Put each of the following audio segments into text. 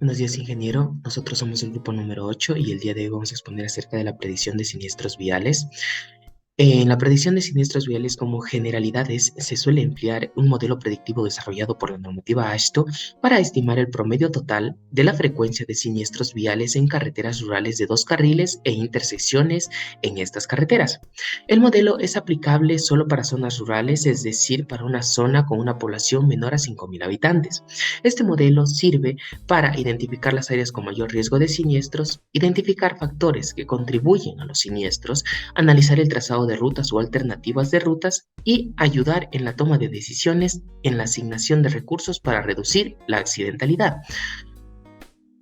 Buenos días, ingeniero. Nosotros somos el grupo número 8 y el día de hoy vamos a exponer acerca de la predicción de siniestros viales. En la predicción de siniestros viales como generalidades se suele emplear un modelo predictivo desarrollado por la normativa AASHTO para estimar el promedio total de la frecuencia de siniestros viales en carreteras rurales de 2 carriles e intersecciones en estas carreteras. El modelo es aplicable solo para zonas rurales, es decir, para una zona con una población menor a 5.000 habitantes. Este modelo sirve para identificar las áreas con mayor riesgo de siniestros, identificar factores que contribuyen a los siniestros, analizar el trazado de rutas o alternativas de rutas y ayudar en la toma de decisiones en la asignación de recursos para reducir la accidentalidad.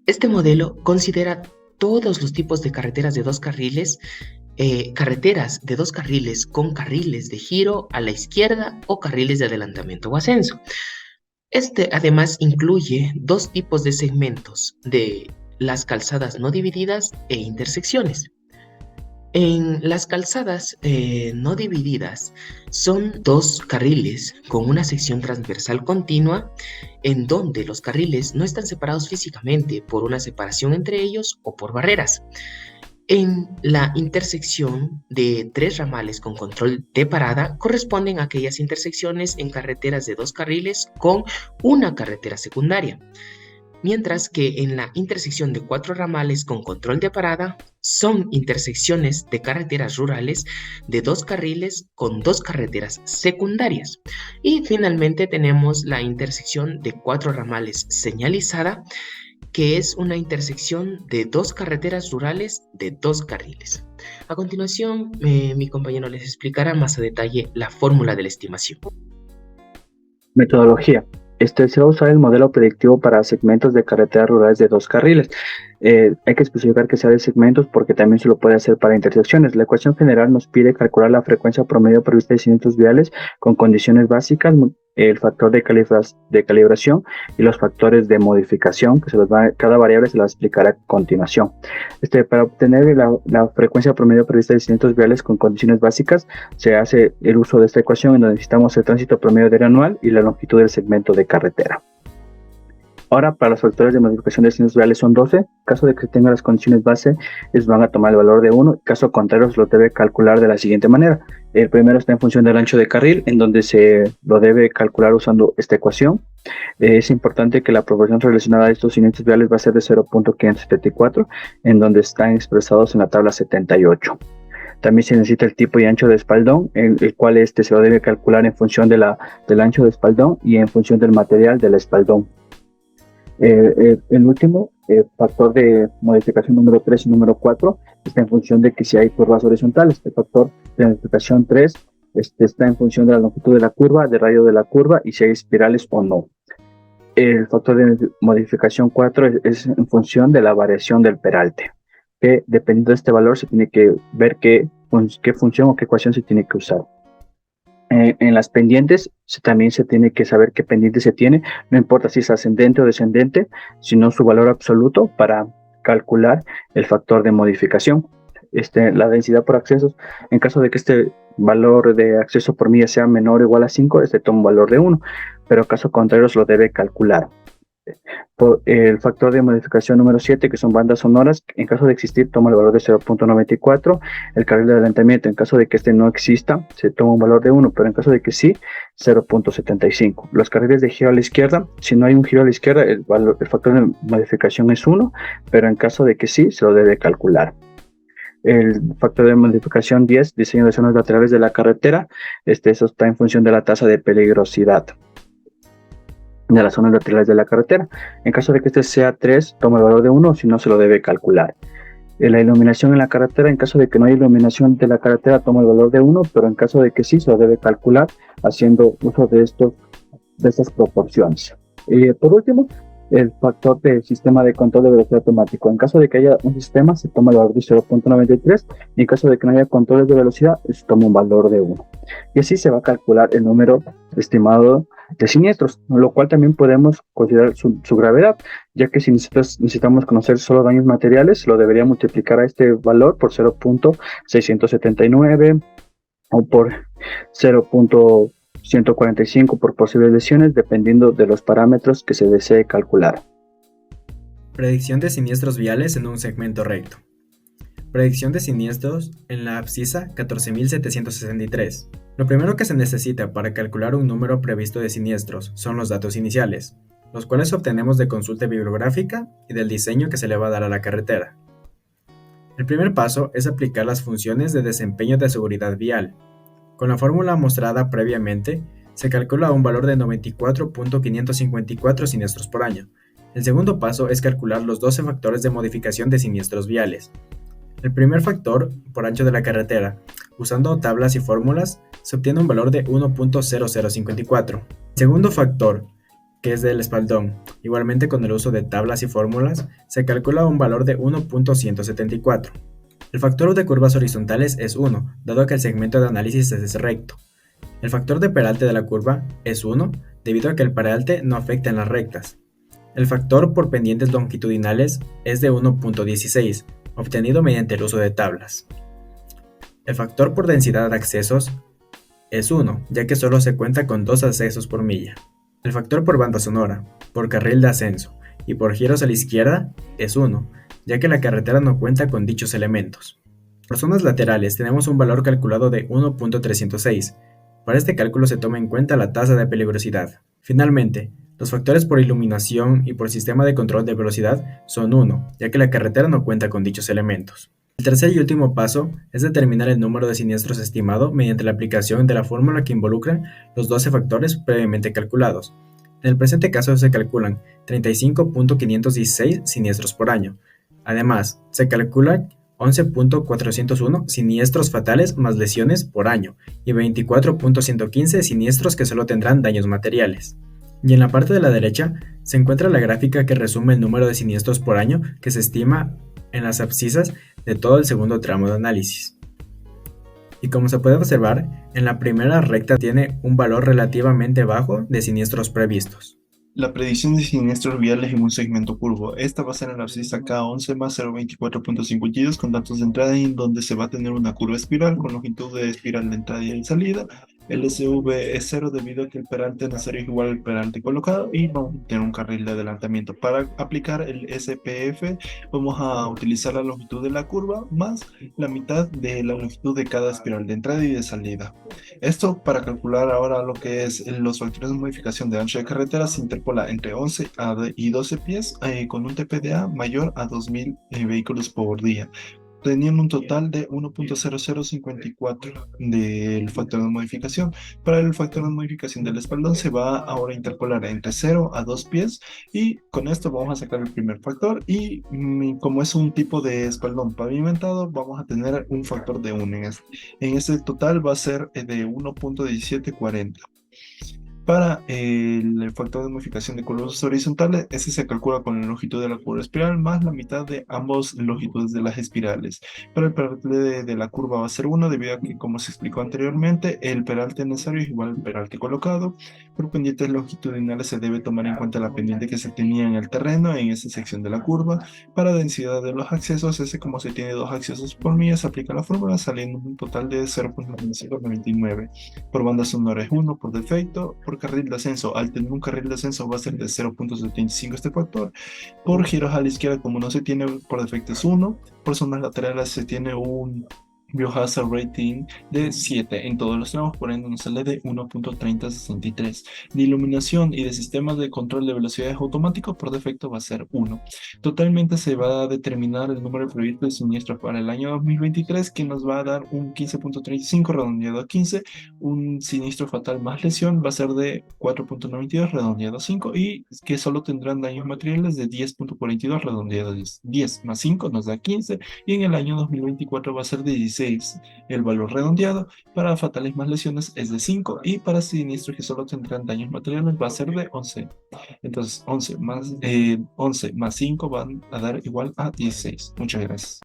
Este modelo considera todos los tipos de carreteras de 2 carriles, con carriles de giro a la izquierda o carriles de adelantamiento o ascenso. Este además incluye 2 tipos de segmentos de las calzadas no divididas e intersecciones. En las calzadas no divididas son 2 carriles con una sección transversal continua en donde los carriles no están separados físicamente por una separación entre ellos o por barreras. En la intersección de 3 ramales con control de parada corresponden a aquellas intersecciones en carreteras de 2 carriles con una carretera secundaria, mientras que en la intersección de 4 ramales con control de parada son intersecciones de carreteras rurales de 2 carriles con 2 carreteras secundarias. Y finalmente tenemos la intersección de 4 ramales señalizada, que es una intersección de 2 carreteras rurales de 2 carriles. A continuación, mi compañero les explicará más a detalle la fórmula de la estimación. Metodología. Se va a usar el modelo predictivo para segmentos de carreteras rurales de 2 carriles. Hay que especificar que sea de segmentos porque también se lo puede hacer para intersecciones. La ecuación general nos pide calcular la frecuencia promedio prevista de siniestros viales con condiciones básicas, el factor de calibración y los factores de modificación, que cada variable se la explicará a continuación. Para obtener la frecuencia promedio prevista de siniestros viales con condiciones básicas, se hace el uso de esta ecuación en donde necesitamos el tránsito promedio diario anual y la longitud del segmento de carretera. Ahora, para los factores de modificación de siniestros viales son 12. En caso de que tengan las condiciones base, ellos van a tomar el valor de 1. En caso contrario, se lo debe calcular de la siguiente manera. El primero está en función del ancho de carril, en donde se lo debe calcular usando esta ecuación. Es importante que la proporción relacionada a estos siniestros viales va a ser de 0.574, en donde están expresados en la tabla 78. También se necesita el tipo y ancho de espaldón, el cual se lo debe calcular en función del ancho de espaldón y en función del material del espaldón. El último factor de modificación número 3 y número 4 está en función de que si hay curvas horizontales. El factor de modificación 3 está en función de la longitud de la curva, del radio de la curva y si hay espirales o no. El factor de modificación 4 es en función de la variación del peralte, que dependiendo de este valor se tiene que ver qué función o qué ecuación se tiene que usar. En las pendientes también se tiene que saber qué pendiente se tiene, no importa si es ascendente o descendente, sino su valor absoluto para calcular el factor de modificación. La densidad por accesos, en caso de que este valor de acceso por milla sea menor o igual a 5, toma un valor de 1, pero caso contrario se lo debe calcular. El factor de modificación número 7, que son bandas sonoras, en caso de existir toma el valor de 0.94. El carril de adelantamiento, en caso de que no exista, se toma un valor de 1, pero en caso de que sí, 0.75. Los carriles de giro a la izquierda, si no hay un giro a la izquierda, el factor de modificación es 1, pero en caso de que sí, se lo debe calcular. El factor de modificación 10, diseño de zonas laterales de la carretera, eso está en función de la tasa de peligrosidad de las zonas laterales de la carretera. En caso de que sea 3, toma el valor de 1, si no se lo debe calcular. La iluminación en la carretera, en caso de que no haya iluminación de la carretera, toma el valor de 1, pero en caso de que sí, se lo debe calcular haciendo uso de estas proporciones. Por último, el factor del sistema de control de velocidad automático. En caso de que haya un sistema, se toma el valor de 0.93, y en caso de que no haya controles de velocidad, se toma un valor de 1. Y así se va a calcular el número estimado de siniestros, lo cual también podemos considerar su gravedad, ya que si necesitamos conocer solo daños materiales, lo debería multiplicar a este valor por 0.679 o por 0.145 por posibles lesiones, dependiendo de los parámetros que se desee calcular. Predicción de siniestros viales en un segmento recto. Predicción de siniestros en la abscisa 14763. Lo primero que se necesita para calcular un número previsto de siniestros son los datos iniciales, los cuales obtenemos de consulta bibliográfica y del diseño que se le va a dar a la carretera. El primer paso es aplicar las funciones de desempeño de seguridad vial. Con la fórmula mostrada previamente, se calcula un valor de 94.554 siniestros por año. El segundo paso es calcular los 12 factores de modificación de siniestros viales. El primer factor, por ancho de la carretera, usando tablas y fórmulas, se obtiene un valor de 1.0054. El segundo factor, que es del espaldón, igualmente con el uso de tablas y fórmulas, se calcula un valor de 1.174. El factor de curvas horizontales es 1, dado que el segmento de análisis es recto. El factor de peralte de la curva es 1, debido a que el peralte no afecta en las rectas. El factor por pendientes longitudinales es de 1.16, obtenido mediante el uso de tablas. El factor por densidad de accesos es 1, ya que solo se cuenta con 2 accesos por milla. El factor por banda sonora, por carril de ascenso y por giros a la izquierda es 1, ya que la carretera no cuenta con dichos elementos. Por zonas laterales tenemos un valor calculado de 1.306. Para este cálculo se toma en cuenta la tasa de peligrosidad. Finalmente, los factores por iluminación y por sistema de control de velocidad son 1, ya que la carretera no cuenta con dichos elementos. El tercer y último paso es determinar el número de siniestros estimado mediante la aplicación de la fórmula que involucra los 12 factores previamente calculados. En el presente caso se calculan 35.516 siniestros por año. Además, se calculan 11.401 siniestros fatales más lesiones por año y 24.115 siniestros que solo tendrán daños materiales. Y en la parte de la derecha se encuentra la gráfica que resume el número de siniestros por año que se estima en las abscisas de todo el segundo tramo de análisis. Y como se puede observar, en la primera recta tiene un valor relativamente bajo de siniestros previstos. La predicción de siniestros viales en un segmento curvo. Esta va a ser en la abscissa K11 más 024.52 con datos de entrada en donde se va a tener una curva espiral con longitud de espiral de entrada y de salida. El SV es 0 debido a que el peralte necesario es igual al peralte colocado y vamos a tener un carril de adelantamiento. Para aplicar el SPF vamos a utilizar la longitud de la curva más la mitad de la longitud de cada espiral de entrada y de salida. Esto para calcular ahora lo que es los factores de modificación de ancho de carretera se interpola entre 11 y 12 pies con un TPDA mayor a 2000 vehículos por día, teniendo un total de 1.0054 del factor de modificación. Para el factor de modificación del espaldón se va ahora a interpolar entre 0 a 2 pies y con esto vamos a sacar el primer factor y como es un tipo de espaldón pavimentado vamos a tener un factor de 1 en este total va a ser de 1.1740. Para el factor de modificación de curvas horizontales, ese se calcula con la longitud de la curva espiral más la mitad de ambas longitudes de las espirales. Para el peralte de la curva va a ser 1 debido a que, como se explicó anteriormente, el peralte necesario es igual al peralte colocado. Por pendientes longitudinales se debe tomar en cuenta la pendiente que se tenía en el terreno en esa sección de la curva. Para densidad de los accesos, ese como se tiene 2 accesos por milla, se aplica la fórmula saliendo un total de 0.9599. Por banda sonora es 1 por defecto. Por carril de ascenso, al tener un carril de ascenso va a ser de 0.75 este factor. Por giros a la izquierda, como no se tiene por defecto es 1. Por zonas laterales se tiene un biohazard rating de 7 en todos los tramos, por ende nos sale de 1.3063. De iluminación y de sistemas de control de velocidades automáticos por defecto va a ser 1. Totalmente se va a determinar el número previsto de siniestros para el año 2023 que nos va a dar un 15.35 redondeado a 15. Un siniestro fatal más lesión va a ser de 4.92 redondeado a 5 y que solo tendrán daños materiales de 10.42 redondeado a 10. 10 más 5 nos da 15 y en el año 2024 va a ser de 16. El valor redondeado para fatales más lesiones es de 5 y para siniestros que solo tendrán daños materiales va a ser de 11. Entonces 11 más 5 van a dar igual a 16. Muchas gracias.